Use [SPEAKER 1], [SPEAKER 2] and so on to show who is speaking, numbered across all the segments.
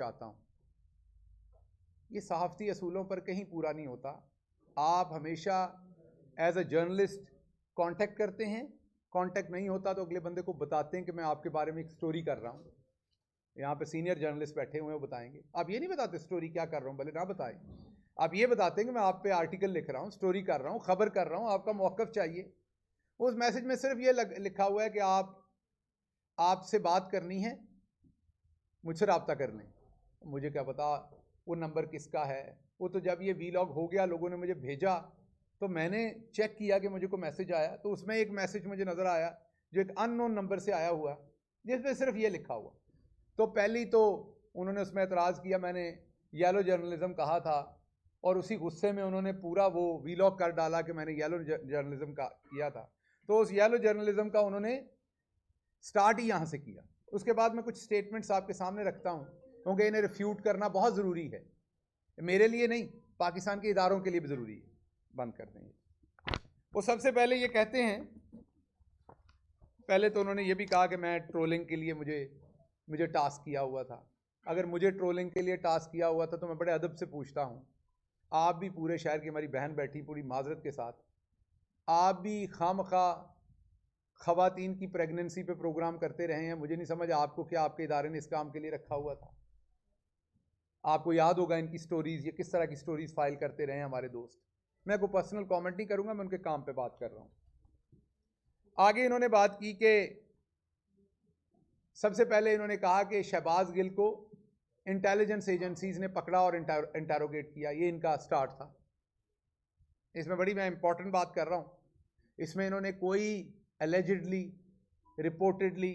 [SPEAKER 1] चाहता हूं, ये सहाफ़ती असूलों पर कहीं पूरा नहीं होता। आप हमेशा एज अ जर्नलिस्ट कांटेक्ट करते हैं, कांटेक्ट नहीं होता तो अगले बंदे को बताते हैं कि मैं आपके बारे में एक स्टोरी कर रहा हूं। यहाँ पे सीनियर जर्नलिस्ट बैठे हुए हैं, वो बताएंगे। आप ये नहीं बताते स्टोरी क्या कर रहा हूं, भले ना बताएं। आप ये बताते हैं कि मैं आप पे आर्टिकल लिख रहा हूं, स्टोरी कर रहा हूं, खबर कर रहा हूं, आपका मौक़िफ़ चाहिए। उस मैसेज में सिर्फ ये लिखा हुआ है कि आपसे बात करनी है, मुझसे रब्ता कर लें। मुझे क्या पता वो नंबर किसका है। वो तो जब ये वीलॉग हो गया, लोगों ने मुझे भेजा, तो मैंने चेक किया कि मुझे को मैसेज आया, तो उसमें एक मैसेज मुझे नज़र आया जो एक अननोन नंबर से आया हुआ, जिसमें सिर्फ ये लिखा हुआ। तो पहली तो उन्होंने उसमें एतराज़ किया, मैंने येलो जर्नलिज्म कहा था, और उसी गुस्से में उन्होंने पूरा वो वीलॉग कर डाला कि मैंने येलो जर्नलिज्म का किया था। तो उस येलो जर्नलिज्म का उन्होंने स्टार्ट ही यहाँ से किया। उसके बाद मैं कुछ स्टेटमेंट्स आपके सामने रखता हूँ, क्योंकि इन्हें रिफ्यूट करना बहुत ज़रूरी है, मेरे लिए नहीं, पाकिस्तान के इदारों के लिए भी ज़रूरी है। बंद कर देंगे। वो सबसे पहले ये कहते हैं, पहले तो उन्होंने ये भी कहा कि मैं ट्रोलिंग के लिए मुझे टास्क किया हुआ था। अगर मुझे ट्रोलिंग के लिए टास्क किया हुआ था तो मैं बड़े अदब से पूछता हूँ, आप भी पूरे शहर की हमारी बहन बैठी पूरी माजरत के साथ, आप भी खामखा ख़वातीन की प्रेगनेंसी पे प्रोग्राम करते रहे हैं। मुझे नहीं समझ आपको क्या आपके इदारे ने इस काम के लिए रखा हुआ था। आपको याद होगा इनकी स्टोरीज़, ये किस तरह की स्टोरीज़ फाइल करते रहे हैं हमारे दोस्त। मैं कोई पर्सनल कमेंट नहीं करूंगा, मैं उनके काम पे बात कर रहा हूं। आगे इन्होंने बात की कि सबसे पहले इन्होंने कहा कि शहबाज गिल को इंटेलिजेंस एजेंसीज ने पकड़ा और इंटेरोगेट किया, ये इनका स्टार्ट था। इसमें बड़ी मैं इंपॉर्टेंट बात कर रहा हूं, इसमें इन्होंने कोई एलिजिडली, रिपोर्टेडली,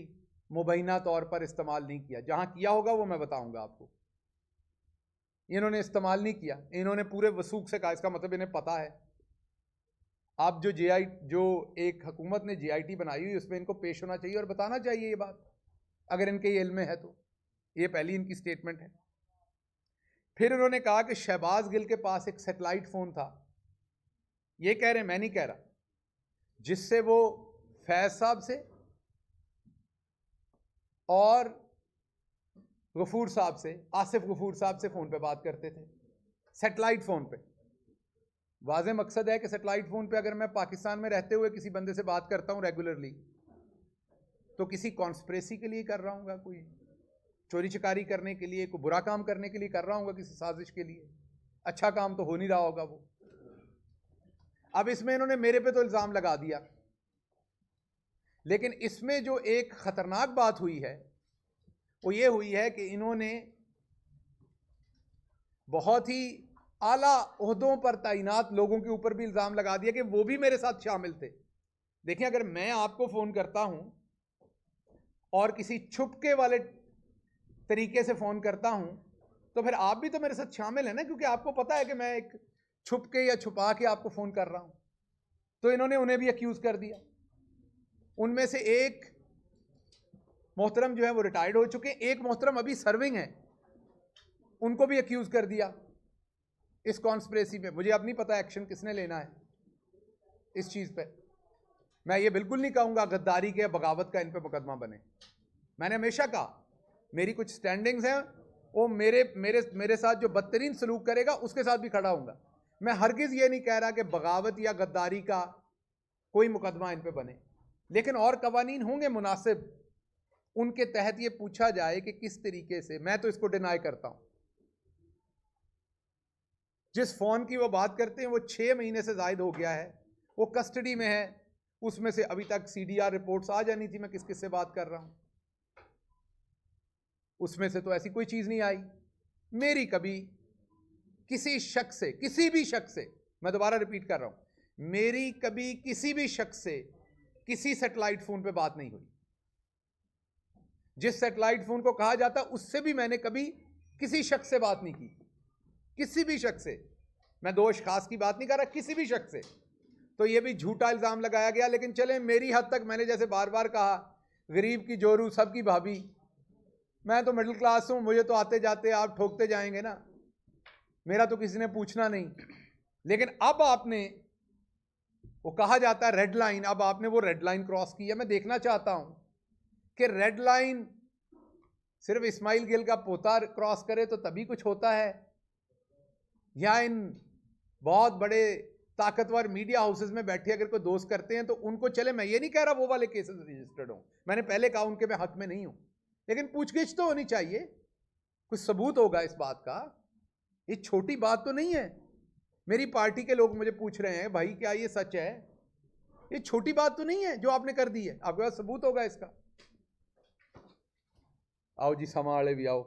[SPEAKER 1] मुबैना तौर पर इस्तेमाल नहीं किया। जहां किया होगा वो मैं बताऊंगा आपको। इन्होंने इस्तेमाल नहीं किया, इन्होंने पूरे वसूख से कहा। इसका मतलब इन्हें पता है। अब जो एक हुकूमत ने JIT बनाई हुई, उसमें इनको पेश होना चाहिए और बताना चाहिए ये बात, अगर इनके ये इल्म में है तो। ये पहली इनकी स्टेटमेंट है। फिर उन्होंने कहा कि शहबाज गिल के पास एक सैटेलाइट फोन था, ये कह रहे हैं, मैं नहीं कह रहा, जिससे वो फैज साहब से और गफूर साहब से, आसिफ गफूर साहब से फोन पे बात करते थे, सैटेलाइट फोन पे। वाज़े मकसद है कि सैटेलाइट फोन पे अगर मैं पाकिस्तान में रहते हुए किसी बंदे से बात करता हूं रेगुलरली, तो किसी कॉन्स्पिरेसी के लिए कर रहा हूँ, कोई चोरी चकारी करने के लिए, कोई बुरा काम करने के लिए कर रहा हूँ, किसी साजिश के लिए। अच्छा काम तो हो नहीं रहा होगा वो। अब इसमें इन्होंने मेरे पे तो इल्ज़ाम लगा दिया, लेकिन इसमें जो एक खतरनाक बात हुई है वो ये हुई है कि इन्होंने बहुत ही आला ओहदों पर तैनात लोगों के ऊपर भी इल्ज़ाम लगा दिया कि वो भी मेरे साथ शामिल थे। देखिए, अगर मैं आपको फ़ोन करता हूं और किसी छुपके वाले तरीके से फ़ोन करता हूं, तो फिर आप भी तो मेरे साथ शामिल है ना, क्योंकि आपको पता है कि मैं एक छुपके या छुपा के आपको फ़ोन कर रहा हूं। तो इन्होंने उन्हें भी अक्यूज़ कर दिया। उनमें से एक मोहतरम जो है वो रिटायर्ड हो चुके हैं, एक मोहतरम अभी सर्विंग है, उनको भी अक्यूज़ कर दिया इस कॉन्स्पिरेसी में। मुझे अब नहीं पता एक्शन किसने लेना है इस चीज़ पे। मैं ये बिल्कुल नहीं कहूँगा गद्दारी के या बगावत का इन पे मुकदमा बने। मैंने हमेशा कहा मेरी कुछ स्टैंडिंग्स हैं, वो मेरे साथ जो बदतरीन सलूक करेगा उसके साथ भी खड़ा हूँगा। मैं हरगिज़ ये नहीं कह रहा कि बगावत या गद्दारी का कोई मुकदमा इन पे बने, लेकिन और कवानीन होंगे मुनासिब, उनके तहत ये पूछा जाए कि किस तरीके से। मैं तो इसको डिनाई करता हूँ। जिस फ़ोन की वो बात करते हैं वो 6 महीने से ज़ायद हो गया है, वो कस्टडी में है। उसमें से अभी तक CDR रिपोर्ट्स आ जानी थी, मैं किस किस से बात कर रहा हूँ, उसमें से तो ऐसी कोई चीज़ नहीं आई। मेरी कभी किसी शख्स से, किसी भी शख्स से, मैं दोबारा रिपीट कर रहा हूँ, मेरी कभी किसी भी शख्स से किसी सैटेलाइट फ़ोन पे बात नहीं हुई। जिस सैटेलाइट फ़ोन को कहा जाता उससे भी मैंने कभी किसी शख्स से बात नहीं की, किसी भी शख्स से। मैं दोष खास की बात नहीं कर रहा, किसी भी शख्स से। तो ये भी झूठा इल्ज़ाम लगाया गया। लेकिन चले, मेरी हद तक, मैंने जैसे बार बार कहा, गरीब की जोरू सबकी भाभी, मैं तो मिडिल क्लास हूँ, मुझे तो आते जाते आप ठोकते जाएंगे ना, मेरा तो किसी ने पूछना नहीं। लेकिन अब आपने, वो कहा जाता है रेड लाइन, अब आपने वो रेड लाइन क्रॉस की है। मैं देखना चाहता हूँ कि रेड लाइन सिर्फ इस्माइल गिल का पोता क्रॉस करे तो तभी कुछ होता है, या इन बहुत बड़े ताकतवर मीडिया हाउसेस में बैठे अगर कोई दोस्त करते हैं तो उनको चले। मैं ये नहीं कह रहा वो वाले केसेस रजिस्टर्ड हो, मैंने पहले कहा उनके मैं हक में नहीं हूं, लेकिन पूछगिछ तो होनी चाहिए, कुछ सबूत होगा इस बात का। ये छोटी बात तो नहीं है। मेरी पार्टी के लोग मुझे पूछ रहे हैं भाई क्या ये सच है, ये छोटी बात तो नहीं है जो आपने कर दी है, आपके पास सबूत होगा इसका। आओ जी समाले भी आओ,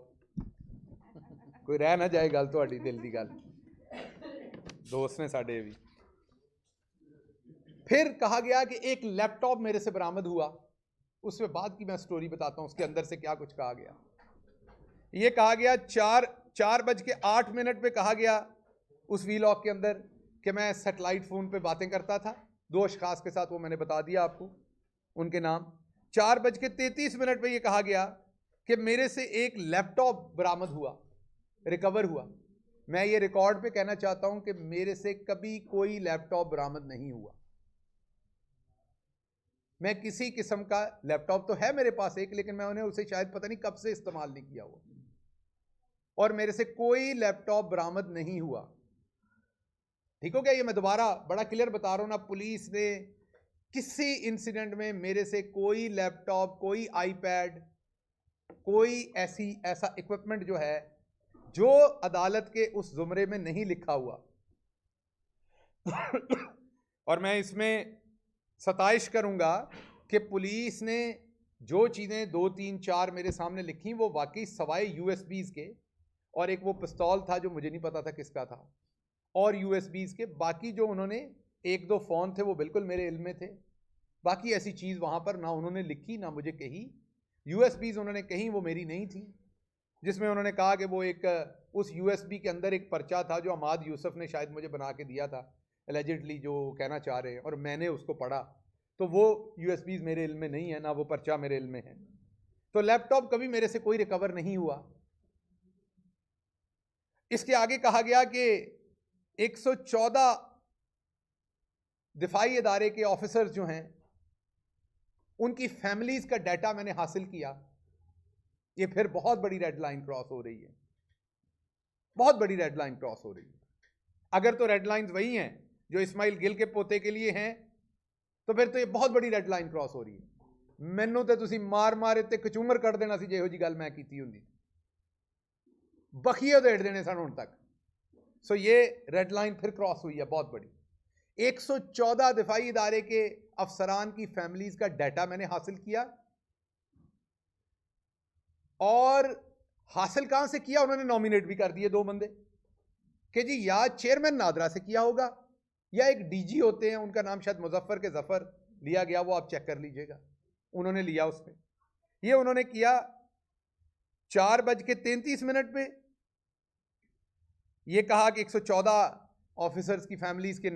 [SPEAKER 1] कोई रह ना जाए गल तो दिल की गल, दोस्त ने साडे भी। फिर कहा गया कि एक लैपटॉप मेरे से बरामद हुआ, उसमें बाद की मैं स्टोरी बताता हूं उसके अंदर से क्या कुछ कहा गया। ये कहा गया 4:08 पे कहा गया उस वीलॉग के अंदर कि मैं सैटेलाइट फोन पे बातें करता था 2 अशखास के साथ, वो मैंने बता दिया आपको उनके नाम। 4:33 पे ये कहा गया कि मेरे से एक लैपटॉप बरामद हुआ, रिकवर हुआ। मैं ये रिकॉर्ड पे कहना चाहता हूं कि मेरे से कभी कोई लैपटॉप बरामद नहीं हुआ। मैं किसी किस्म का लैपटॉप तो है मेरे पास एक, लेकिन मैंने उसे शायद पता नहीं कब से इस्तेमाल नहीं किया हुआ, और मेरे से कोई लैपटॉप बरामद नहीं हुआ। ठीक हो गया? ये मैं दोबारा बड़ा क्लियर बता रहा हूं ना, पुलिस ने किसी इंसिडेंट में मेरे से कोई लैपटॉप, कोई आईपैड, कोई ऐसा इक्विपमेंट जो है जो अदालत के उस जुमरे में नहीं लिखा हुआ और मैं इसमें सताइश करूंगा कि पुलिस ने जो चीज़ें 2, 3, 4 मेरे सामने लिखी वो वाकई सवाए यूएसबीज के, और एक वो पिस्तौल था जो मुझे नहीं पता था किसका था, और यूएसबीज के, बाकी जो उन्होंने 1-2 फ़ोन थे वो बिल्कुल मेरे इल्म में थे। बाकी ऐसी चीज़ वहाँ पर ना उन्होंने लिखी ना मुझे कही। यूएसबीज उन्होंने कहीं वो मेरी नहीं थी, जिसमें उन्होंने कहा कि वो एक उस यूएसबी के अंदर एक पर्चा था जो अमाद यूसुफ ने शायद मुझे बना के दिया था, एलिजिडली जो कहना चाह रहे हैं, और मैंने उसको पढ़ा, तो वो यूएसबीज मेरे इल्म में नहीं है, ना वो पर्चा मेरे इल्म में है। तो लैपटॉप कभी मेरे से कोई रिकवर नहीं हुआ। इसके आगे कहा गया कि 114 दिफाई अदारे के ऑफिसर्स जो हैं उनकी फैमिलीज का डाटा मैंने हासिल किया। ये फिर बहुत बड़ी रेड लाइन क्रॉस हो रही है, बहुत बड़ी रेड लाइन क्रॉस हो रही है। अगर तो रेड लाइंस वही हैं जो इस्माइल गिल के पोते के लिए हैं, तो फिर तो ये बहुत बड़ी रेड लाइन क्रॉस हो रही है। मैनू तो तुसी मार मारे ते कचूमर कर देना सी जे इहो जी गल मैं कीती हुंदी, बखिए उधेड़ देने सन हुण तक। सो ये रेड लाइन फिर क्रॉस हुई है बहुत बड़ी। 114 दिफाई इदारे के अफसरान की फैमिलीज का डाटा मैंने हासिल किया, और हासिल कहां से किया, उन्होंने नॉमिनेट भी कर दिए 2 बंदे कि जी या चेयरमैन नादरा से किया होगा, या एक डीजी होते हैं उनका नाम शायद मुजफ्फर के जफर लिया गया, वो आप चेक कर लीजिएगा, उन्होंने लिया उसमें। ये उन्होंने किया 4:33 पे। ये कहा कि 114 ऑफिसर्स की फैमिलीज के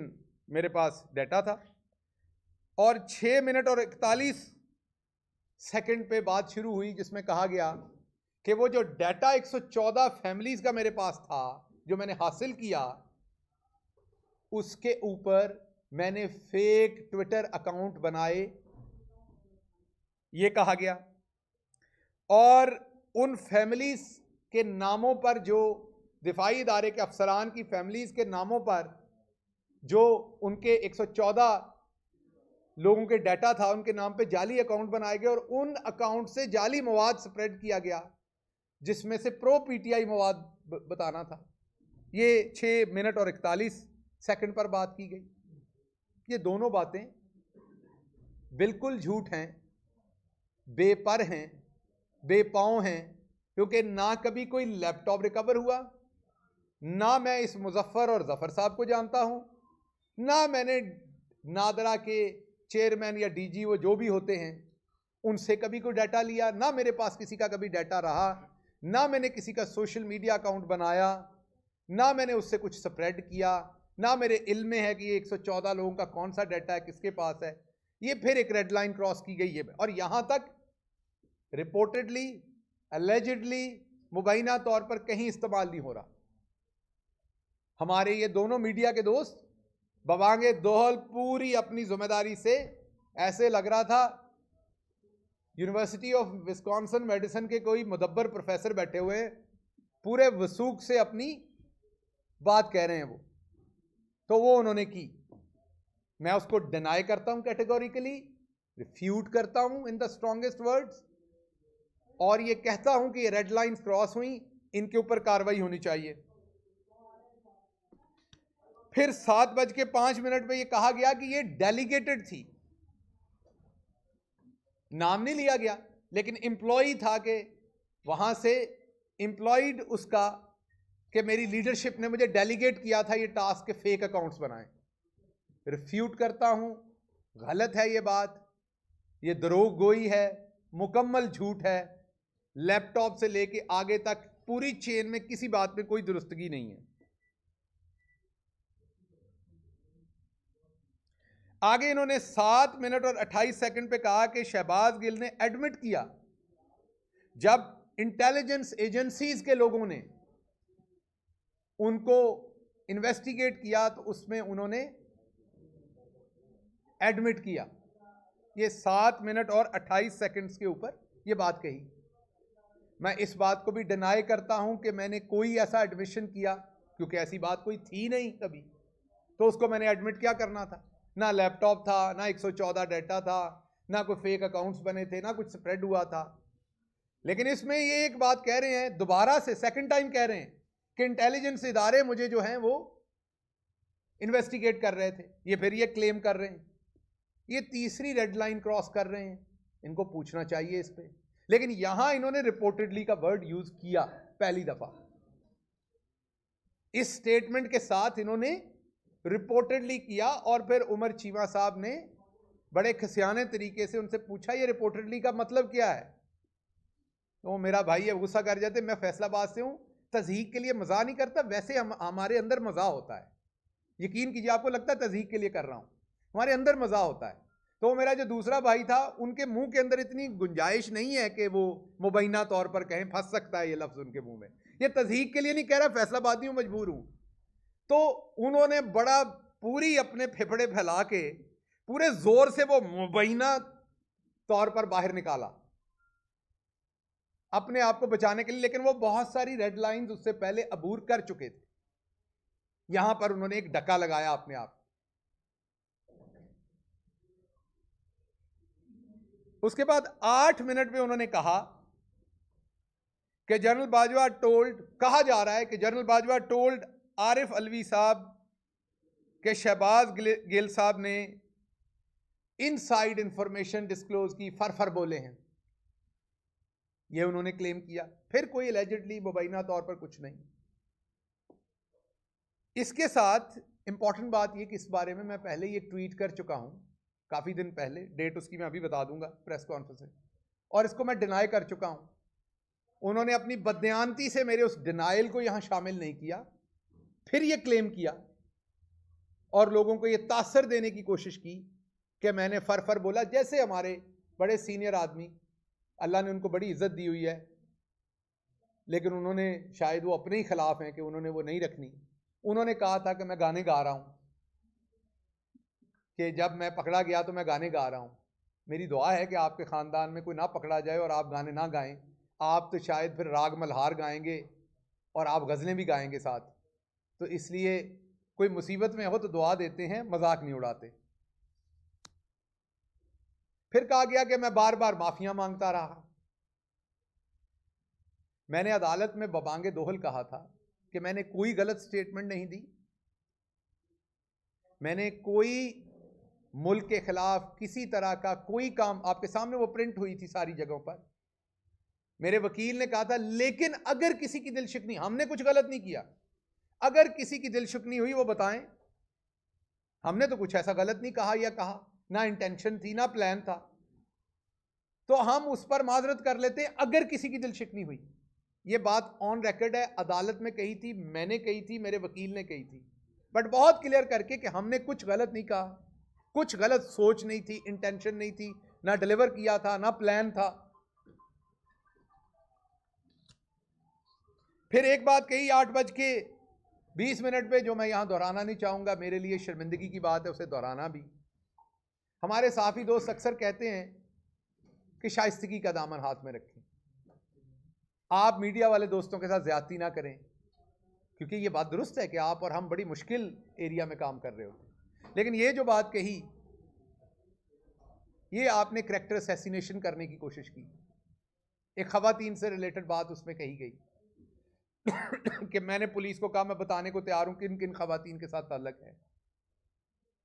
[SPEAKER 1] मेरे पास डाटा था, और 6 मिनट और 41 सेकंड पे बात शुरू हुई जिसमें कहा गया कि वो जो डाटा 114 फैमिलीज का मेरे पास था जो मैंने हासिल किया, उसके ऊपर मैंने फेक ट्विटर अकाउंट बनाए, ये कहा गया। और उन फैमिलीज के नामों पर, जो दिफाई इदारे के अफसरान की फैमिलीज के नामों पर जो उनके 114 लोगों के डाटा था, उनके नाम पे जाली अकाउंट बनाए गए, और उन अकाउंट से जाली मवाद स्प्रेड किया गया जिसमें से प्रो पीटीआई मवाद बताना था। ये 6 मिनट और 41 सेकंड पर बात की गई। ये दोनों बातें बिल्कुल झूठ हैं, बेपर हैं, बेपांव हैं, क्योंकि ना कभी कोई लैपटॉप रिकवर हुआ, ना मैं इस मुजफ्फर और जफर साहब को जानता हूं, ना मैंने नादरा के चेयरमैन या डीजी वो जो भी होते हैं उनसे कभी कोई डाटा लिया, ना मेरे पास किसी का कभी डाटा रहा, ना मैंने किसी का सोशल मीडिया अकाउंट बनाया, ना मैंने उससे कुछ स्प्रेड किया, ना मेरे इल्म में है कि ये 114 लोगों का कौन सा डाटा है, किसके पास है। ये फिर एक रेड लाइन क्रॉस की गई है, और यहां तक रिपोर्टेडली, एलिजिडली, मुबैना तौर पर कहीं इस्तेमाल नहीं हो रहा। हमारे ये दोनों मीडिया के दोस्त बवांगे दोहल पूरी अपनी जिम्मेदारी से, ऐसे लग रहा था यूनिवर्सिटी ऑफ विस्कॉन्सिन मेडिसिन के कोई मुदब्बर प्रोफेसर बैठे हुए पूरे वसूख से अपनी बात कह रहे हैं वो, तो वो उन्होंने की। मैं उसको डिनाई करता हूं कैटेगोरिकली, रिफ्यूट करता हूं इन द स्ट्रॉन्गेस्ट वर्ड्स, और ये कहता हूं कि ये रेड लाइंस क्रॉस हुई, इनके ऊपर कार्रवाई होनी चाहिए। फिर 7:05 पे ये कहा गया कि ये डेलीगेटेड थी, नाम नहीं लिया गया, लेकिन एम्प्लॉय था कि वहां से एम्प्लॉयड उसका कि मेरी लीडरशिप ने मुझे डेलीगेट किया था ये टास्क के फेक अकाउंट्स बनाए। रिफ्यूट करता हूं, गलत है ये बात, ये दरोग गोई है, मुकम्मल झूठ है। लैपटॉप से लेके आगे तक पूरी चेन में किसी बात में कोई दुरुस्तगी नहीं है। आगे इन्होंने 7 मिनट और 28 सेकंड पे कहा कि शहबाज गिल ने एडमिट किया जब इंटेलिजेंस एजेंसीज के लोगों ने उनको इन्वेस्टिगेट किया तो उसमें उन्होंने एडमिट किया। ये 7 मिनट और 28 सेकंड्स के ऊपर ये बात कही। मैं इस बात को भी डिनाई करता हूं कि मैंने कोई ऐसा एडमिशन किया, क्योंकि ऐसी बात कोई थी नहीं कभी, तो उसको मैंने एडमिट क्या करना था? ना लैपटॉप था, ना 114 डाटा था, ना कोई फेक अकाउंट्स बने थे, ना कुछ स्प्रेड हुआ था। लेकिन इसमें ये एक बात कह रहे हैं, दोबारा से सेकंड टाइम कह रहे हैं कि इंटेलिजेंस इदारे मुझे जो हैं वो इन्वेस्टिगेट कर रहे थे। ये फिर ये क्लेम कर रहे हैं, ये तीसरी रेड लाइन क्रॉस कर रहे हैं। इनको पूछना चाहिए इस पे, लेकिन यहां इन्होंने रिपोर्टेडली का वर्ड यूज किया पहली दफा। इस स्टेटमेंट के साथ इन्होंने रिपोर्टेडली किया, और फिर उमर चीमा साहब ने बड़े खसियाने तरीके से उनसे पूछा ये रिपोर्टेडली का मतलब क्या है। तो मेरा भाई अब गुस्सा कर जाते, मैं फैसलाबाद से हूं, तज़हीक के लिए मजा नहीं करता, वैसे हमारे अंदर मजा होता है। यकीन कीजिए, आपको लगता है तज़हीक के लिए कर रहा हूं, हमारे अंदर मजा होता है। तो मेरा जो दूसरा भाई था, उनके मुंह के अंदर इतनी गुंजाइश नहीं है कि वो मुबैना तौर पर कहें, फंस सकता है ये लफ्ज उनके मुंह में। ये तज़हीक के लिए नहीं कह रहा, फैसलाबादी हूं, मजबूर हूं। तो उन्होंने बड़ा पूरी अपने फेफड़े फैला के पूरे जोर से वो मुबैना तौर पर बाहर निकाला अपने आप को बचाने के लिए, लेकिन वो बहुत सारी रेड लाइंस उससे पहले अबूर कर चुके थे। यहां पर उन्होंने एक डका लगाया अपने आप। उसके बाद 8 मिनट में उन्होंने कहा कि जनरल बाजवा टोल्ड, कहा जा रहा है कि जनरल बाजवा टोल्ड आरिफ अलवी साहब के शहबाज गिल साहब ने इनसाइड इंफॉर्मेशन डिस्क्लोज की, फर बोले हैं, यह उन्होंने क्लेम किया। फिर कोई एलिजिडली मुबैना तौर पर कुछ नहीं। इसके साथ इंपॉर्टेंट बात यह कि इस बारे में मैं पहले ये ट्वीट कर चुका हूं काफी दिन पहले, डेट उसकी मैं अभी बता दूंगा प्रेस कॉन्फ्रेंस में, और इसको मैं डिनाई कर चुका हूं। उन्होंने अपनी बदयानती से मेरे उस डिनाइल को यहां शामिल नहीं किया, फिर यह क्लेम किया और लोगों को यह तासर देने की कोशिश की कि मैंने फर बोला। जैसे हमारे बड़े सीनियर आदमी, अल्लाह ने उनको बड़ी इज्जत दी हुई है, लेकिन उन्होंने शायद वो अपने ही खिलाफ हैं कि उन्होंने वो नहीं रखनी। उन्होंने कहा था कि मैं गाने गा रहा हूं, कि जब मैं पकड़ा गया तो मैं गाने गा रहा हूं। मेरी दुआ है कि आपके खानदान में कोई ना पकड़ा जाए और आप गाने ना गाएं। आप तो शायद फिर राग मल्हार गाएंगे और आप गज़लें भी गाएंगे साथ, तो इसलिए कोई मुसीबत में हो तो दुआ देते हैं, मजाक नहीं उड़ाते। फिर कहा गया कि मैं बार बार माफिया मांगता रहा। मैंने अदालत में बबांगे दोहल कहा था कि मैंने कोई गलत स्टेटमेंट नहीं दी, मैंने कोई मुल्क के खिलाफ किसी तरह का कोई काम, आपके सामने वो प्रिंट हुई थी सारी जगहों पर। मेरे वकील ने कहा था लेकिन अगर किसी की दिल शिकनी, हमने कुछ गलत नहीं किया, अगर किसी की दिल शिकनी हुई वो बताएं। हमने तो कुछ ऐसा गलत नहीं कहा, या कहा ना इंटेंशन थी ना प्लान था, तो हम उस पर माजरत कर लेते अगर किसी की दिल शिकनी हुई। ये बात ऑन रिकॉर्ड है, अदालत में कही थी, मैंने कही थी, मेरे वकील ने कही थी, बट बहुत क्लियर करके कि हमने कुछ गलत नहीं कहा, कुछ गलत सोच नहीं थी, इंटेंशन नहीं थी, ना डिलीवर किया था ना प्लान था। फिर एक बात कही 8:20 पे, जो मैं यहां दोहराना नहीं चाहूंगा, मेरे लिए शर्मिंदगी की बात है उसे दोहराना भी। हमारे साफी दोस्त अक्सर कहते हैं कि शाइस्तगी का दामन हाथ में रखें। आप मीडिया वाले दोस्तों के साथ ज्यादती ना करें, क्योंकि ये बात दुरुस्त है कि आप और हम बड़ी मुश्किल एरिया में काम कर रहे होते, लेकिन ये जो बात कही, ये आपने करैक्टर असैसिनेशन करने की कोशिश की। एक खवातीन से रिलेटेड बात उसमें कही गई कि मैंने पुलिस को कहा मैं बताने को तैयार हूं किन किन खवातीन के साथ ताल्लुक है।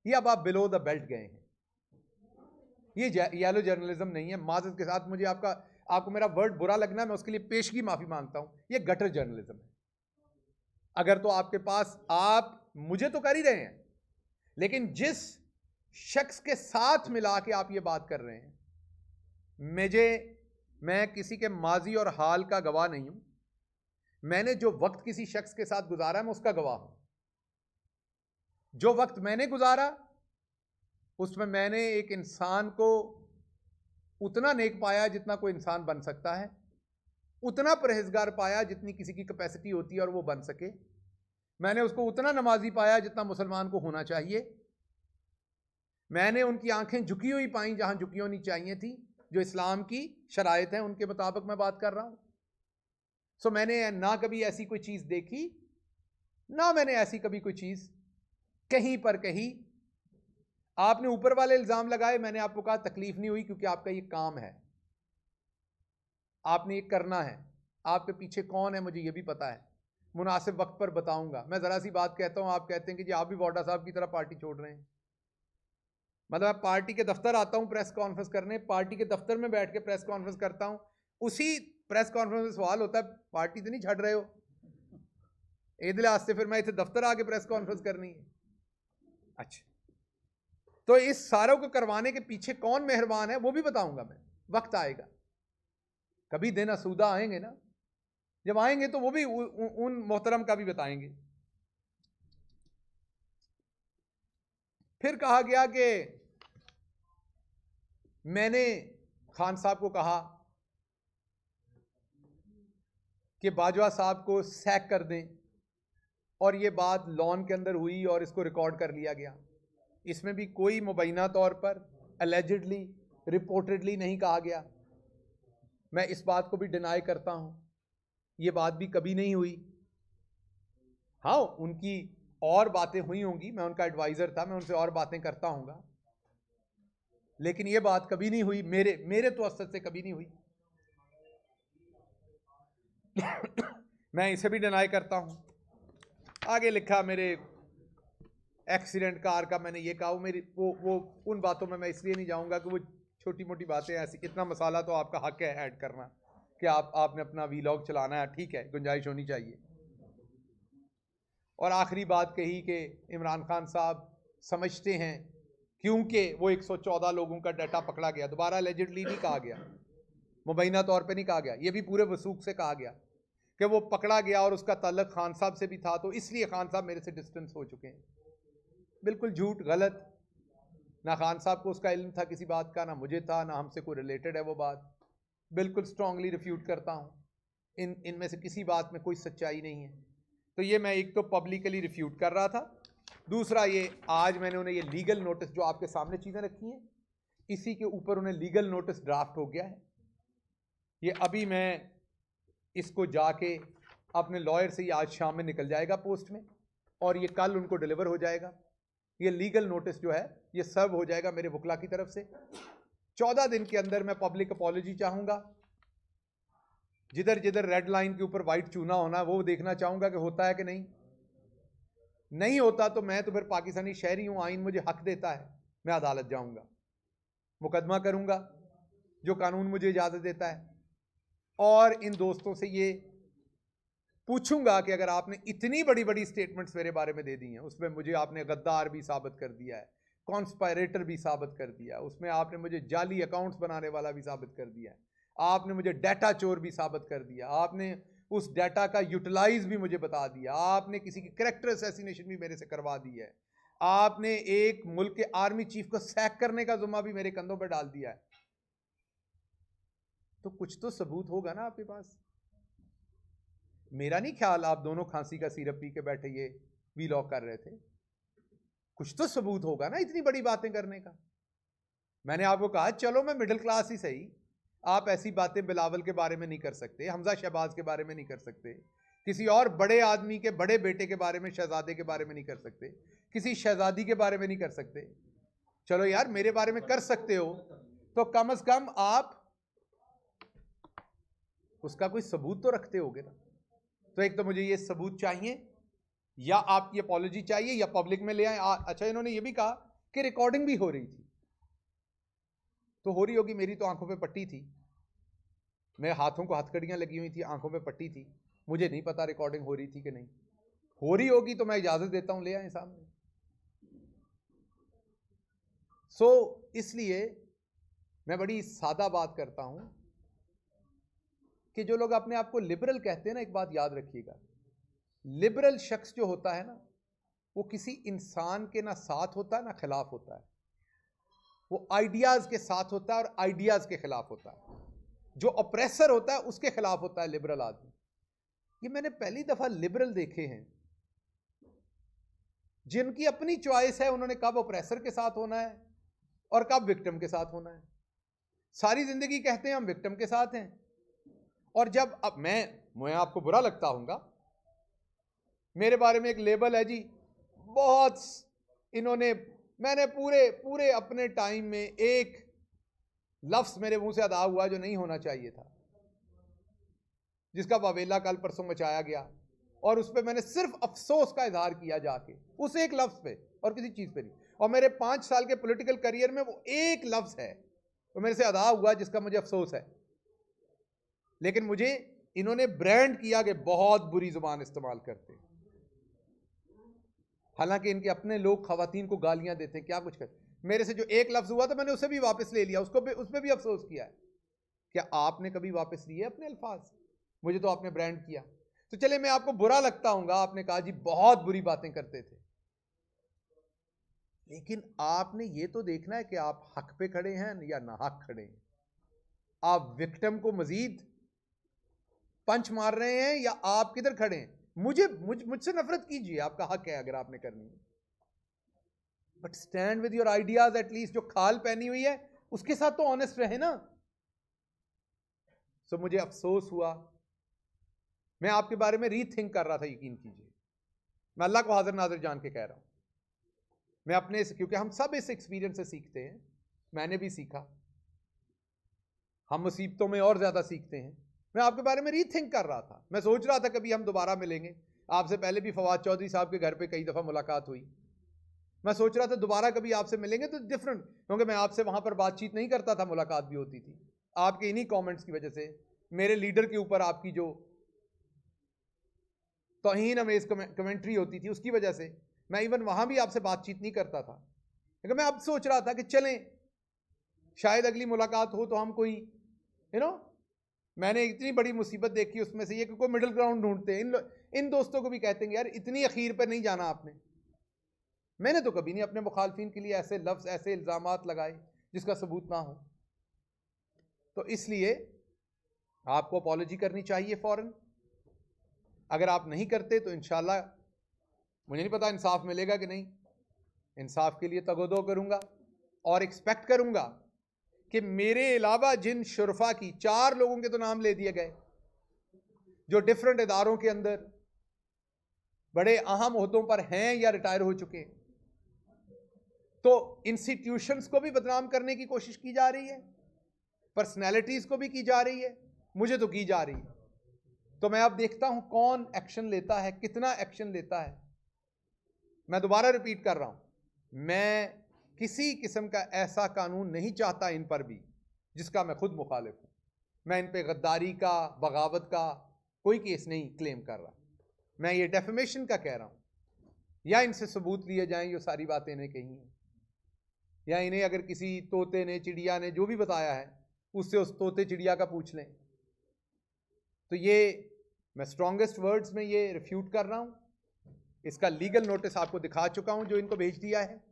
[SPEAKER 1] ये अब आप बिलो द बेल्ट गए हैं, ये येलो जर्नलिज्म नहीं है। माजरत के साथ, मुझे आपको मेरा वर्ड बुरा लगना, मैं उसके लिए पेशगी माफी मांगता हूं। ये गटर जर्नलिज्म है। अगर तो आपके पास, आप मुझे तो कर ही रहे हैं, लेकिन जिस शख्स के साथ मिला के आप ये बात कर रहे हैं, मैं किसी के माजी और हाल का गवाह नहीं हूं। मैंने जो वक्त किसी शख्स के साथ गुजारा मैं उसका गवाह हूं। जो वक्त मैंने गुजारा उसमें मैंने एक इंसान को उतना नेक पाया जितना कोई इंसान बन सकता है, उतना परहेजगार पाया जितनी किसी की कैपेसिटी होती है और वो बन सके। मैंने उसको उतना नमाजी पाया जितना मुसलमान को होना चाहिए। मैंने उनकी आंखें झुकी हुई पाई जहां झुकी होनी चाहिए थी, जो इस्लाम की शराइत है उनके मुताबिक मैं बात कर रहा हूं। सो मैंने ना कभी ऐसी कोई चीज देखी, ना मैंने ऐसी कभी कोई चीज कहीं पर कही। आपने ऊपर वाले इल्जाम लगाए, मैंने आपको कहा तकलीफ नहीं हुई, क्योंकि आपका ये काम है, आपने ये करना है। आपके पीछे कौन है मुझे ये भी पता है, मुनासिब वक्त पर बताऊंगा। मैं जरा सी बात कहता हूं, आप कहते हैं कि जी आप भी वाडा साहब की तरह पार्टी छोड़ रहे हैं। मतलब पार्टी के दफ्तर आता हूं प्रेस कॉन्फ्रेंस करने, पार्टी के दफ्तर में बैठ के प्रेस कॉन्फ्रेंस करता हूं, उसी प्रेस कॉन्फ्रेंस में सवाल होता है पार्टी तो नहीं छड़ रहे हो, ईद से फिर मैं इसे दफ्तर आके प्रेस कॉन्फ्रेंस करनी है। अच्छा, तो इस सारों को करवाने के पीछे कौन मेहरबान है वो भी बताऊंगा मैं, वक्त आएगा। कभी दिन असूदा आएंगे ना, जब आएंगे तो वो भी उन मोहतरम का भी बताएंगे। फिर कहा गया कि मैंने खान साहब को कहा कि बाजवा साहब को सैक कर दें, और ये बात लॉन के अंदर हुई और इसको रिकॉर्ड कर लिया गया। इसमें भी कोई मुबैना तौर पर एलिजिडली, रिपोर्टेडली नहीं कहा गया। मैं इस बात को भी डिनाई करता हूं, ये बात भी कभी नहीं हुई। हाँ, उनकी और बातें हुई होंगी, मैं उनका एडवाइजर था, मैं उनसे और बातें करता हूँगा, लेकिन ये बात कभी नहीं हुई, मेरे तो असर से कभी नहीं हुई। मैं इसे भी डिनाई करता हूं। आगे लिखा मेरे एक्सीडेंट कार का, मैंने ये कहा, मेरी वो उन बातों में मैं इसलिए नहीं जाऊंगा कि वो छोटी मोटी बातें ऐसी, इतना मसाला तो आपका हक है ऐड करना कि आपने अपना वीलॉग चलाना है, ठीक है, गुंजाइश होनी चाहिए। और आखिरी बात कही कि इमरान खान साहब समझते हैं क्योंकि वो 114 लोगों का डाटा पकड़ा गया, दोबारा एलिजिडली नहीं कहा गया, मुबैना तौर पे नहीं कहा गया, ये भी पूरे वसूख से कहा गया कि वो पकड़ा गया और उसका ताल्लुक खान साहब से भी था, तो इसलिए खान साहब मेरे से डिस्टेंस हो चुके हैं। बिल्कुल झूठ, गलत। ना खान साहब को उसका इल्म था किसी बात का, ना मुझे था, ना हमसे कोई रिलेटेड है वो बात। बिल्कुल स्ट्रांगली रिफ्यूट करता हूँ। इनमें से किसी बात में कोई सच्चाई नहीं है। तो ये मैं एक तो पब्लिकली रिफ्यूट कर रहा था, दूसरा ये आज मैंने उन्हें ये लीगल नोटिस जो आपके सामने चीज़ें रखी हैं, इसी के ऊपर उन्हें लीगल नोटिस ड्राफ्ट हो गया है। ये अभी मैं इसको जाके अपने लॉयर से, ये आज शाम में निकल जाएगा पोस्ट में, और ये कल उनको डिलीवर हो जाएगा। ये लीगल नोटिस जो है ये सर्व हो जाएगा मेरे वकला की तरफ से। 14 दिन के अंदर मैं पब्लिक अपॉलॉजी चाहूँगा। जिधर जिधर रेड लाइन के ऊपर वाइट चूना होना वो देखना चाहूँगा कि होता है कि नहीं। नहीं होता तो मैं तो फिर पाकिस्तानी शहरी हूँ, आइन मुझे हक देता है, मैं अदालत जाऊँगा, मुकदमा करूँगा जो कानून मुझे इजाज़त देता है, और इन दोस्तों से ये पूछूंगा कि अगर आपने इतनी बड़ी बड़ी स्टेटमेंट्स मेरे बारे में दे दी हैं, उसमें मुझे आपने गद्दार भी साबित कर दिया है, कॉन्स्पायरेटर भी साबित कर दिया है, उसमें आपने मुझे जाली अकाउंट्स बनाने वाला भी साबित कर दिया है, आपने मुझे डाटा चोर भी साबित कर दिया, आपने उस डाटा का यूटिलाइज भी मुझे बता दिया, आपने किसी की कैरेक्टर असैसिनेशन भी मेरे से करवा दी है, आपने एक मुल्क के आर्मी चीफ को सैक करने का जुम्मा भी मेरे कंधों पर डाल दिया है, तो कुछ तो सबूत होगा ना आपके पास। मेरा नहीं ख्याल आप दोनों खांसी का सिरप पी के बैठे ये वीलॉग कर रहे थे, कुछ तो सबूत होगा ना इतनी बड़ी बातें करने का। मैंने आपको कहा चलो मैं मिडिल क्लास ही सही, आप ऐसी बातें बिलावल के बारे में नहीं कर सकते, हमजा शहबाज के बारे में नहीं कर सकते, किसी और बड़े आदमी के बड़े बेटे के बारे में, शहजादे के बारे में नहीं कर सकते, किसी शहजादी के बारे में नहीं कर सकते। चलो यार मेरे बारे में कर सकते हो तो कम से कम आप उसका कोई सबूत तो रखते होगे ना। तो एक तो मुझे ये सबूत चाहिए, या आपकी अपॉलॉजी चाहिए, या पब्लिक में ले आए। अच्छा, इन्होंने ये भी कहा कि रिकॉर्डिंग भी हो रही थी, तो हो रही होगी, मेरी तो आंखों पे पट्टी थी, मेरे हाथों को हथकड़ियां लगी हुई थी, आंखों पे पट्टी थी, मुझे नहीं पता रिकॉर्डिंग हो रही थी कि नहीं। हो रही होगी तो मैं इजाजत देता हूं, ले आए सामने। इसलिए मैं बड़ी सादा बात करता हूं कि जो लोग अपने आप को लिबरल कहते हैं ना, एक बात याद रखिएगा, लिबरल शख्स जो होता है ना, वो किसी इंसान के ना साथ होता है ना खिलाफ होता है, वो आइडियाज के साथ होता है और आइडियाज के खिलाफ होता है। जो ऑप्रेसर होता है उसके खिलाफ होता है लिबरल आदमी। ये मैंने पहली दफा लिबरल देखे हैं जिनकी अपनी चॉइस है, उन्होंने कब ऑप्रेसर के साथ होना है और कब विक्टिम के साथ होना है। सारी जिंदगी कहते हैं हम विक्टिम के साथ हैं, और जब अब मैं आपको बुरा लगता हूंगा, मेरे बारे में एक लेबल है जी, बहुत इन्होंने, मैंने पूरे अपने टाइम में एक लफ्ज मेरे मुंह से अदा हुआ जो नहीं होना चाहिए था, जिसका वावेला कल परसों मचाया गया, और उस पर मैंने सिर्फ अफसोस का इजहार किया जाके, उस एक लफ्ज पे और किसी चीज पे नहीं। और मेरे 5 साल के पॉलिटिकल करियर में वो एक लफ्ज है तो मेरे से अदा हुआ जिसका मुझे अफसोस है। लेकिन मुझे इन्होंने ब्रांड किया कि बहुत बुरी जुबान इस्तेमाल करते, हालांकि इनके अपने लोग खवातीन को गालियां देते हैं, क्या कुछ करते। मेरे से जो एक लफ्ज हुआ था मैंने उसे भी वापस ले लिया, उस पर भी अफसोस किया है। क्या आपने कभी वापस लिए अपने अल्फाज? मुझे तो आपने ब्रांड किया। तो चले मैं आपको बुरा लगता हूंगा, आपने कहा जी बहुत बुरी बातें करते थे, लेकिन आपने ये तो देखना है कि आप हक पे खड़े हैं या ना हक खड़े हैं। आप विक्टिम को मजीद पंच मार रहे हैं या आप किधर खड़े हैं? मुझसे नफरत कीजिए, आपका हक है अगर आपने करनी है, but stand with your ideas. At least जो खाल पहनी हुई है उसके साथ तो ऑनेस्ट रहे ना। सो मुझे अफसोस हुआ, मैं आपके बारे में रीथिंक कर रहा था, यकीन कीजिए, मैं अल्लाह को हाजिर नाजिर जान के कह रहा हूं। मैं अपने, क्योंकि हम सब इस एक्सपीरियंस से सीखते हैं, मैंने भी सीखा, हम मुसीबतों में और ज्यादा सीखते हैं। मैं आपके बारे में रीथिंक कर रहा था, मैं सोच रहा था कभी हम दोबारा मिलेंगे। आपसे पहले भी फवाद चौधरी साहब के घर पे कई दफा मुलाकात हुई, मैं सोच रहा था दोबारा कभी आपसे मिलेंगे तो डिफरेंट, क्योंकि मैं आपसे वहां पर बातचीत नहीं करता था, मुलाकात भी होती थी। आपके इन्हीं कमेंट्स की वजह से, मेरे लीडर के ऊपर आपकी जो तौहीन अमेज कमेंट्री होती थी उसकी वजह से मैं इवन वहां भी आपसे बातचीत नहीं करता था। लेकिन मैं अब सोच रहा था कि चलें शायद अगली मुलाकात हो तो हम कोई मैंने इतनी बड़ी मुसीबत देखी उसमें से ये कि कोई मिडिल ग्राउंड ढूंढते हैं। इन दोस्तों को भी कहते हैं यार इतनी अखीर पर नहीं जाना आपने। मैंने तो कभी नहीं अपने मुखालफिन के लिए ऐसे लफ्ज, ऐसे इल्जामात लगाए जिसका सबूत ना हो। तो इसलिए आपको अपॉलॉजी करनी चाहिए फौरन। अगर आप नहीं करते तो इंशाल्लाह, मुझे नहीं पता इंसाफ मिलेगा कि नहीं, इंसाफ के लिए तगोदो करूंगा और एक्सपेक्ट करूंगा कि मेरे अलावा जिन शुरफा की, 4 लोगों के तो नाम ले दिए गए जो डिफरेंट इदारों के अंदर बड़े अहम ओहदों पर हैं या रिटायर हो चुके हैं, तो इंस्टीट्यूशंस को भी बदनाम करने की कोशिश की जा रही है, पर्सनैलिटीज को भी की जा रही है, मुझे तो की जा रही है। तो मैं अब देखता हूं कौन एक्शन लेता है, कितना एक्शन लेता है। मैं दोबारा रिपीट कर रहा हूं, मैं किसी किस्म का ऐसा कानून नहीं चाहता इन पर भी जिसका मैं खुद मुखालिफ हूं। मैं इन पे गद्दारी का, बगावत का कोई केस नहीं क्लेम कर रहा, मैं ये डेफेमेशन का कह रहा हूं। या इनसे सबूत लिए जाएं जो सारी बातें इन्हें कही हैं, या इन्हें अगर किसी तोते ने, चिड़िया ने जो भी बताया है उससे उस तोते चिड़िया का पूछ लें। तो ये मैं स्ट्रॉन्गेस्ट वर्ड्स में ये रिफ्यूट कर रहा हूं। इसका लीगल नोटिस आपको दिखा चुका हूं जो इनको भेज दिया है,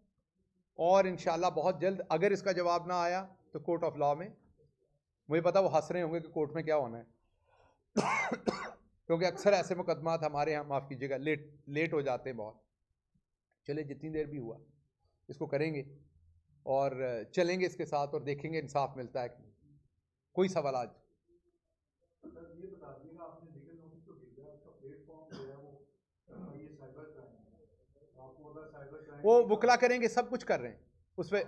[SPEAKER 1] और इंशाल्लाह बहुत जल्द अगर इसका जवाब ना आया तो कोर्ट ऑफ लॉ में, मुझे पता वो हंस रहे होंगे कि कोर्ट में क्या होना है क्योंकि अक्सर ऐसे मुकदमात हमारे यहाँ, माफ़ कीजिएगा, लेट हो जाते हैं बहुत। चले जितनी देर भी हुआ इसको करेंगे और चलेंगे इसके साथ और देखेंगे इंसाफ मिलता है कि नहीं। कोई सवाल आज
[SPEAKER 2] ये बता दीजिएगा, आपने लीगल नोटिस तो भेजा, उसका प्लेटफॉर्म जो है वो ये साइबर क्राइम है, आपको अगर साइबर क्राइम
[SPEAKER 1] वो बुकला करेंगे, सब कुछ कर रहे हैं उस पर।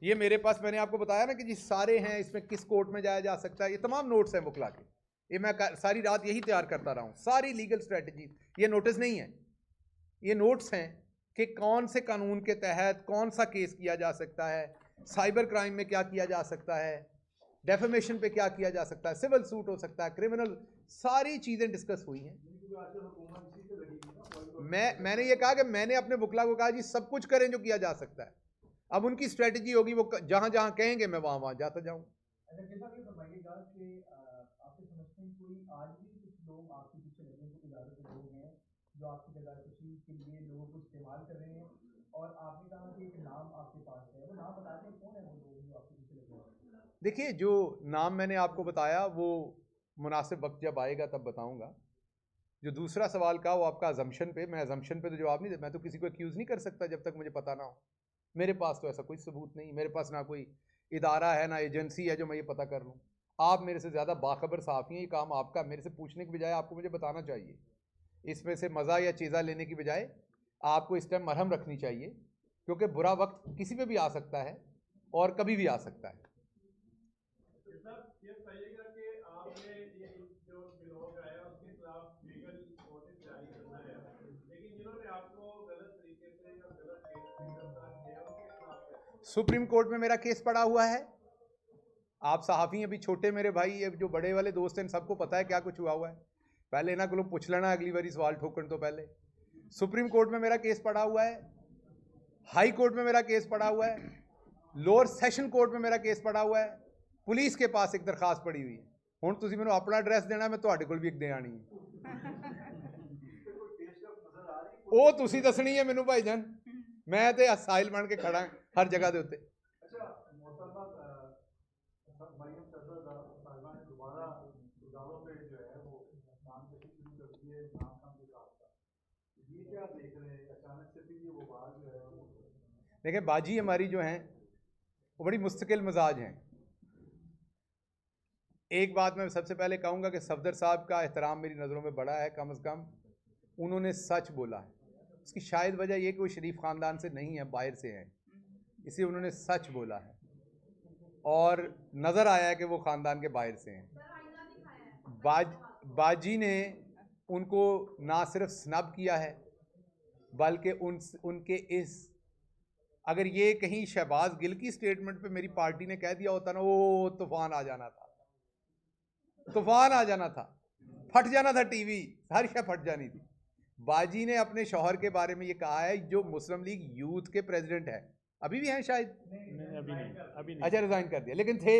[SPEAKER 1] ये मेरे पास, मैंने आपको बताया ना कि जी सारे हैं इसमें, किस कोर्ट में जाया जा सकता है, ये तमाम नोट्स हैं बुकला के। ये मैं सारी रात यही तैयार करता रहा हूँ, सारी लीगल स्ट्रेटजी। ये नोटिस नहीं है, ये नोट्स हैं कि कौन से कानून के तहत कौन सा केस किया जा सकता है, साइबर क्राइम में क्या किया जा सकता है, डेफेमेशन पे क्या किया जा सकता है, सिविल सूट हो सकता है, क्रिमिनल, सारी चीज़ें डिस्कस हुई हैं। मैंने ये कहा कि मैंने अपने बुकला को कहा जी सब कुछ करें जो किया जा सकता है। अब उनकी स्ट्रेटजी होगी, वो जहां जहां कहेंगे मैं वहां वहां जाता जाऊं।
[SPEAKER 3] आज भी कुछ लोग आपके पीछे लगे हैं, कुछ इदारों के लोग हैं जो आपकी जगह के लिए लोगों को इस्तेमाल कर रहे हैं, और आपने कहा कि एक नाम आपके पास है, वो नाम बताते हैं कौन है वो लोग जो आपके पीछे लगे हैं?
[SPEAKER 1] देखिए, जो नाम मैंने आपको बताया वो मुनासिब वक्त जब आएगा तब बताऊंगा। जो दूसरा सवाल का वो आपका अजम्पशन पे, मैं अजम्पशन पे तो जवाब नहीं दे, मैं तो किसी को एक्यूज़ नहीं कर सकता जब तक मुझे पता ना हो। मेरे पास तो ऐसा कोई सबूत नहीं, मेरे पास ना कोई इदारा है ना एजेंसी है जो मैं ये पता कर लूँ। आप मेरे से ज़्यादा बाखबर साफ़ी हैं, ये काम आपका। मेरे से पूछने की बजाय आपको मुझे बताना चाहिए। इसमें से मज़ा या चीज़ा लेने की बजाय आपको इस टाइम मरहम रखनी चाहिए, क्योंकि बुरा वक्त किसी पे भी आ सकता है और कभी भी आ सकता है। सुप्रीम कोर्ट में मेरा केस पड़ा हुआ है। आप सहाफ़ी अभी छोटे मेरे भाई, अब जो बड़े वाले दोस्त हैं सबको पता है क्या कुछ हुआ हुआ है। पहले ना को पूछ लेना अगली बारी सवाल ठोकन तो पहले। सुप्रीम कोर्ट में मेरा केस पड़ा हुआ है, हाई कोर्ट में मेरा केस पड़ा हुआ है, लोअर सैशन कोर्ट में मेरा केस पड़ा हुआ है, पुलिस के पास एक दरखास्त पड़ी हुई है। हुण तुसीं मैनूं अपना एड्रैस देना, मैं तुहाडे कोल भी एक दे आनी है। ਉਹ ਤੁਸੀਂ ਦੱਸਣੀ ਹੈ ਮੈਨੂੰ ਭਾਈजान, मैं तो साहिल बन के खड़ा हर जगह के उत्ते। देखिए, बाजी हमारी जो हैं वो बड़ी मुस्तकिल मिजाज हैं। एक बात मैं सबसे पहले कहूँगा कि सफदर साहब का एहतराम मेरी नज़रों में बड़ा है। कम से कम उन्होंने सच बोला है। उसकी शायद वजह यह कि वो शरीफ ख़ानदान से नहीं है, बाहर से हैं, इसलिए उन्होंने सच बोला है और नज़र आया है कि वो ख़ानदान के बाहर से हैं। बाजी ने उनको ना सिर्फ स्नब किया है, बल्कि उनके इस, अगर ये कहीं शहबाज गिल की स्टेटमेंट पे मेरी पार्टी ने कह दिया होता ना, वो तूफान आ जाना था, तूफान आ जाना था, फट जाना था, टीवी हर शय फट जानी थी। बाजी ने अपने शौहर के बारे में ये कहा है, जो मुस्लिम लीग यूथ के प्रेसिडेंट हैं, अभी भी हैं शायद, अभी नहीं, अच्छा रिजाइन कर दिया, लेकिन थे,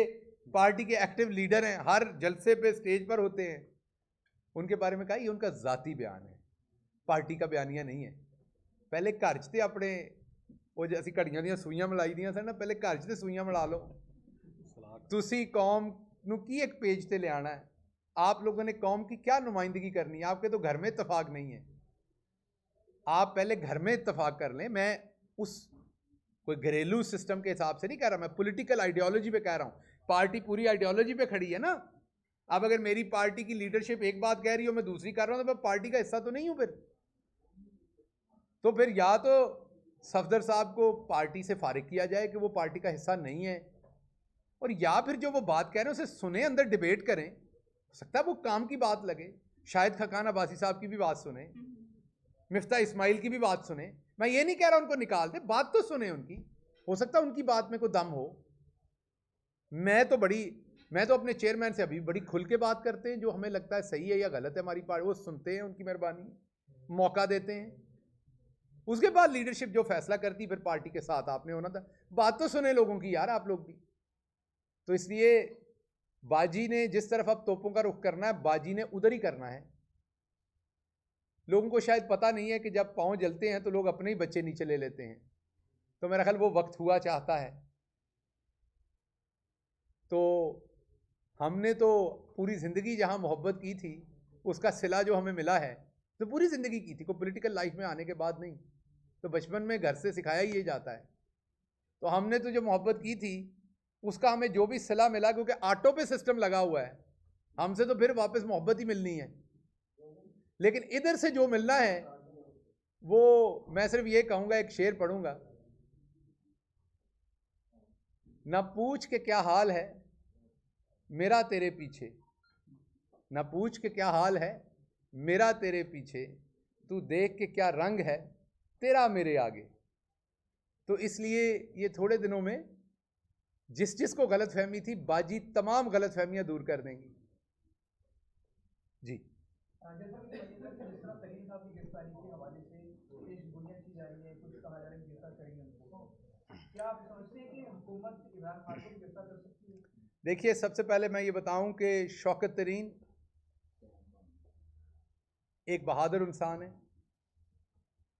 [SPEAKER 1] पार्टी के एक्टिव लीडर हैं, हर जलसे पे स्टेज पर होते हैं। उनके बारे में कहा ये उनका ज़ाती बयान है, पार्टी का बयानिया नहीं है। पहले घर च अपने वो जैसी घड़ियां दी सूइयां मिलाई दियां सन ना, पहले घर च सूइयां मिला लो। तुसी कौम नू की एक पेज ते ले आना है, आप लोगों ने कौम की क्या नुमाइंदगी करनी है? आपके तो घर में इत्तफाक नहीं है, आप पहले घर में इत्तफाक कर लें। मैं उस कोई घरेलू सिस्टम के हिसाब से नहीं कह रहा, मैं पॉलिटिकल आइडियोलॉजी पे कह रहा हूँ। पार्टी पूरी आइडियोलॉजी पे खड़ी है ना। अब अगर मेरी पार्टी की लीडरशिप एक बात कह रही हो, मैं दूसरी कर रहा हूँ, तो मैं पार्टी का हिस्सा तो नहीं हूँ फिर। तो फिर या तो सफदर साहब को पार्टी से फारिग किया जाए कि वो पार्टी का हिस्सा नहीं है, और या फिर जो वो बात कह रहे हैं उसे सुने, अंदर डिबेट करें। हो सकता है वो काम की बात लगे, शायद खकान अब्बासी साहब की भी बात सुने, मिफ्ता इस्माइल की भी बात सुने। मैं ये नहीं कह रहा उनको निकाल दे, बात तो सुने उनकी, हो सकता है उनकी बात में कोई दम हो। मैं तो अपने चेयरमैन से अभी बड़ी खुल के बात करते हैं, जो हमें लगता है सही है या गलत है हमारी पार्टी, वो सुनते हैं, उनकी मेहरबानी, मौका देते हैं। उसके बाद लीडरशिप जो फैसला करती, फिर पार्टी के साथ आपने होना था। बात तो सुने लोगों की यार, आप लोग भी। तो इसलिए बाजी ने जिस तरफ अब तोपों का रुख करना है, बाजी ने उधर ही करना है। लोगों को शायद पता नहीं है कि जब पाँव जलते हैं तो लोग अपने ही बच्चे नीचे ले लेते हैं। तो मेरा ख्याल वो वक्त हुआ चाहता है। तो हमने तो पूरी ज़िंदगी जहाँ मोहब्बत की थी, उसका सिला जो हमें मिला है, तो पूरी ज़िंदगी की थी, कोई पॉलिटिकल लाइफ में आने के बाद नहीं। तो बचपन में घर से सिखाया ही ये जाता है। तो हमने तो जो मोहब्बत की थी उसका हमें जो भी सिला मिला, क्योंकि ऑटो पे सिस्टम लगा हुआ है, हमसे तो फिर वापस मोहब्बत ही मिलनी है, लेकिन इधर से जो मिलना है वो मैं सिर्फ ये कहूंगा, एक शेर पढ़ूंगा, ना पूछ के क्या हाल है मेरा तेरे पीछे, ना पूछ के क्या हाल है मेरा तेरे पीछे, तू देख के क्या रंग है तेरा मेरे आगे। तो इसलिए ये थोड़े दिनों में जिस जिस को गलत फहमी थी, बाजी तमाम गलत फहमियां दूर कर देंगी। जी,
[SPEAKER 3] जैसा कि जिस तरह तरीन साहब की गिरफ्तारी के हवाले से एक बुनियाद की जा रही है, कुछ कहा जा रहा है गिरफ्तार करेंगे उनको, क्या आप समझते हैं कि हुकूमत इमरान खान को भी गिरफ्तार कर सकती है?
[SPEAKER 1] देखिए, सबसे पहले मैं ये बताऊं कि शौकत तरीन एक बहादुर इंसान है,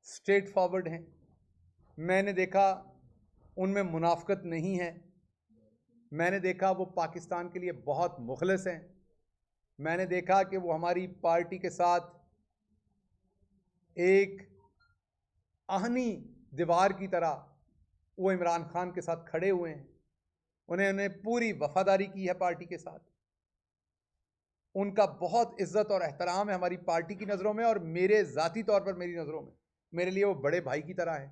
[SPEAKER 1] स्ट्रेट फॉरवर्ड हैं। मैंने देखा उनमें मुनाफकत नहीं है, मैंने देखा वो पाकिस्तान के लिए बहुत मुखलिस हैं, मैंने देखा कि वो हमारी पार्टी के साथ एक आहनी दीवार की तरह वो इमरान खान के साथ खड़े हुए हैं, उन्होंने पूरी वफादारी की है पार्टी के साथ, उनका बहुत इज्जत और एहतराम है हमारी पार्टी की नज़रों में, और मेरे ज़ाती तौर पर मेरी नज़रों में मेरे लिए वो बड़े भाई की तरह है।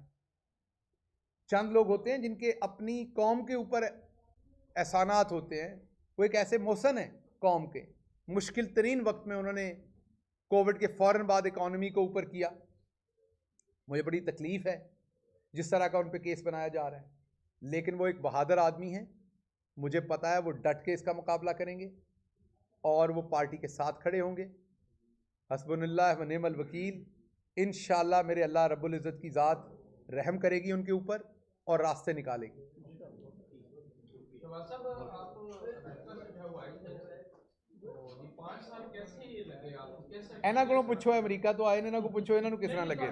[SPEAKER 1] चंद लोग होते हैं जिनके अपनी कौम के ऊपर एहसानात होते हैं, वो एक ऐसे मोहसन हैं कौम के, मुश्किल तरीन वक्त में उन्होंने कोविड के फ़ौरन बाद इकॉनमी को ऊपर किया। मुझे बड़ी तकलीफ़ है जिस तरह का उन पर केस बनाया जा रहा है, लेकिन वो एक बहादुर आदमी हैं, मुझे पता है वो डट के इसका मुकाबला करेंगे और वो पार्टी के साथ खड़े होंगे। हस्बुनल्लाह व निअमल वकील, इंशाअल्लाह मेरे अल्लाह रब्बुल इज़्ज़त की ज़ात रहम करेगी उनके ऊपर और रास्ते निकालेगी। ਇਹਨਾਂ ਕੋਲੋਂ ਪੁੱਛੋ, ਅਮਰੀਕਾ ਤੋਂ ਆਏ ਨੇ, ਇਹਨਾਂ ਕੋਲ ਪੁੱਛੋ ਇਹਨਾਂ ਨੂੰ ਕਿਸ ਤਰ੍ਹਾਂ ਲੱਗੇ।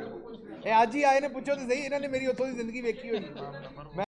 [SPEAKER 1] ਇਹ ਅੱਜ ਹੀ ਆਏ ਨੇ, ਪੁੱਛੋ ਤੇ ਸਹੀ, ਇਹਨਾਂ ਨੇ ਮੇਰੀ ਉੱਥੋਂ ਦੀ ਜ਼ਿੰਦਗੀ ਵੇਖੀ ਹੋਈ।